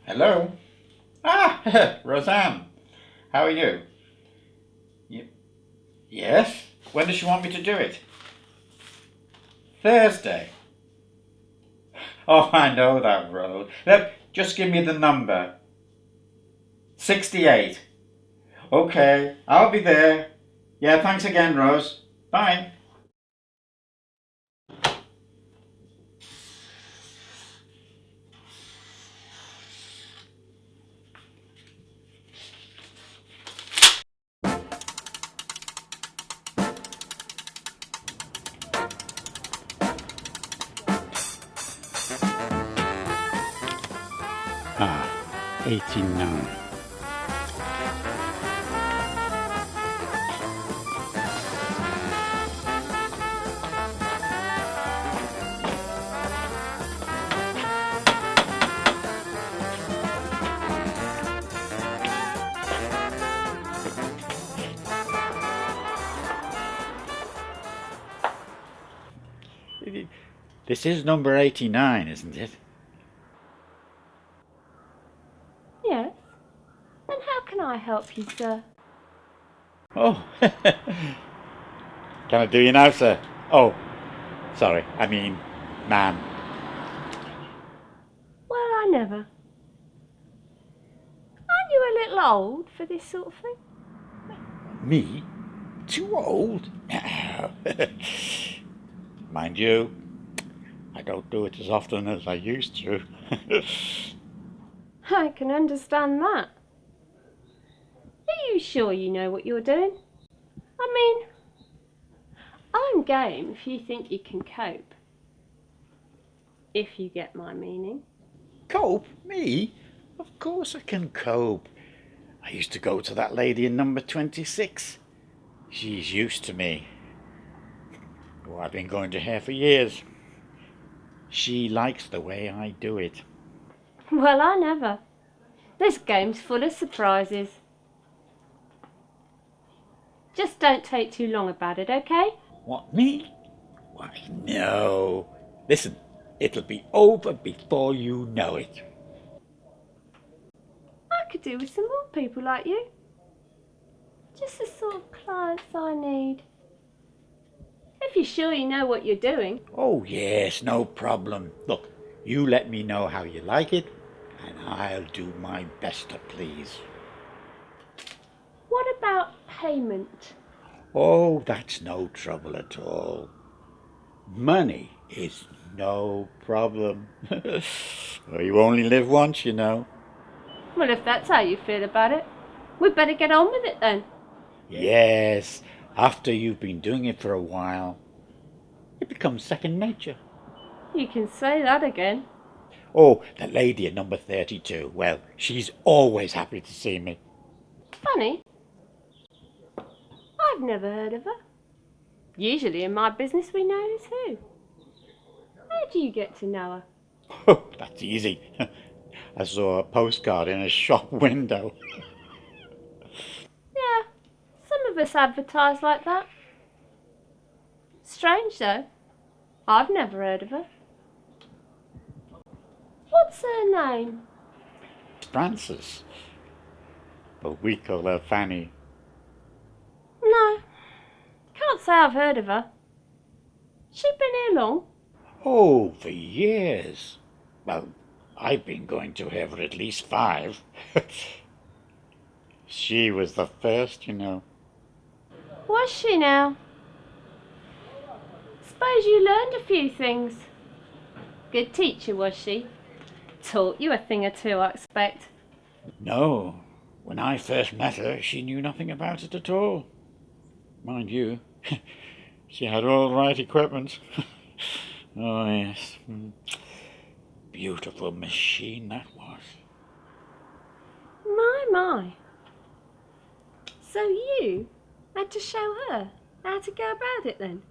Hello? Ah, Roseanne. How are you? Yes? When does she want me to do it? Thursday. Oh, I know that road. Look, just give me the number. 68. Okay, I'll be there. Yeah, thanks again, Rose. Bye. Ah, 89. This is number 89, isn't it? Yes. And how can I help you, sir? Oh, can I do you now, sir? Oh, sorry, I mean, ma'am. Well, I never. Aren't you a little old for this sort of thing? Me? Too old? No. Mind you, I don't do it as often as I used to. I can understand that. Are you sure you know what you're doing? I mean, I'm game if you think you can cope. If you get my meaning. Cope? Me? Of course I can cope. I used to go to that lady in number 26. She's used to me. Oh, I've been going to her for years. She likes the way I do it. Well, I never. This game's full of surprises. Just don't take too long about it, okay? What, me? Why, no. Listen, it'll be over before you know it. I could do with some more people like you. Just the sort of clients I need. If you're sure you know what you're doing. Oh, yes, no problem. Look, you let me know how you like it, and I'll do my best to please. What about payment? Oh, that's no trouble at all. Money is no problem. Well, you only live once, you know. Well, if that's how you feel about it, we'd better get on with it then. Yes, after you've been doing it for a while, it becomes second nature. You can say that again. Oh, the lady at number 32. Well, she's always happy to see me. Funny. I've never heard of her. Usually in my business we know who's who. How do you get to know her? Oh, that's easy. I saw a postcard in a shop window. Yeah, some of us advertise like that. Strange though. I've never heard of her. What's her name? Frances. But we call her Fanny. No, can't say I've heard of her. She been here long? Oh, for years. Well, I've been going to her for at least 5. She was the first, you know. Was she now? Suppose you learned a few things. Good teacher, was she? Taught you a thing or two, I expect. No, when I first met her, she knew nothing about it at all. Mind you, she had all the right equipment. Oh, yes. Beautiful machine that was. My. So you had to show her how to go about it then?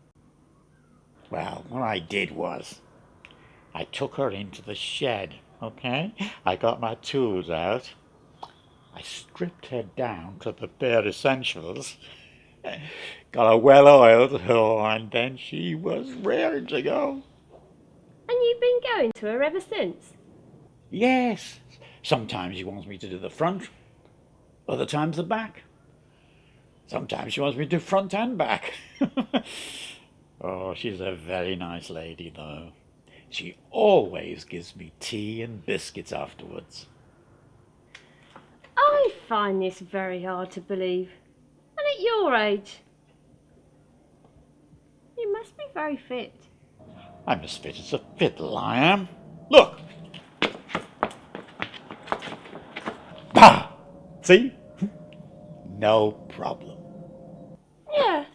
Well, what I did was, I took her into the shed Okay, I got my tools out. I stripped her down to the bare essentials. Got her well oiled, oh, and then she was raring to go. And you've been going to her ever since? Yes, sometimes she wants me to do the front, other times the back. Sometimes she wants me to do front and back. Oh, she's a very nice lady, though. She always gives me tea and biscuits afterwards. I find this very hard to believe. And at your age, you must be very fit. I'm as fit as a fiddle, I am. Look! Bah! See? No problem. Yes.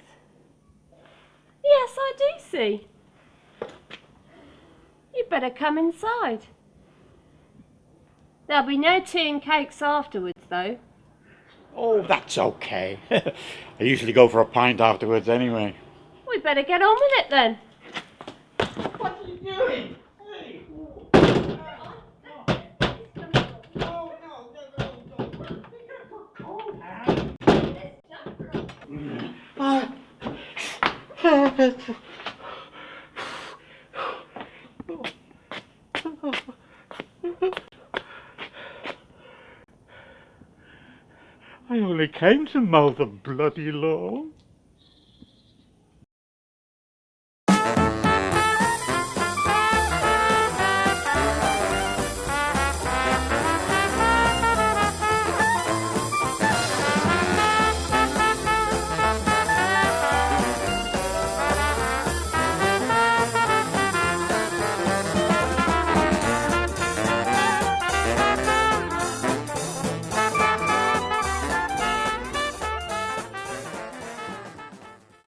Yes, I do see. You better come inside. There'll be no tea and cakes afterwards, though. Oh, that's okay. I usually go for a pint afterwards anyway. We better get on with it then. What are you doing? Hey! I only came to mow the bloody lawn.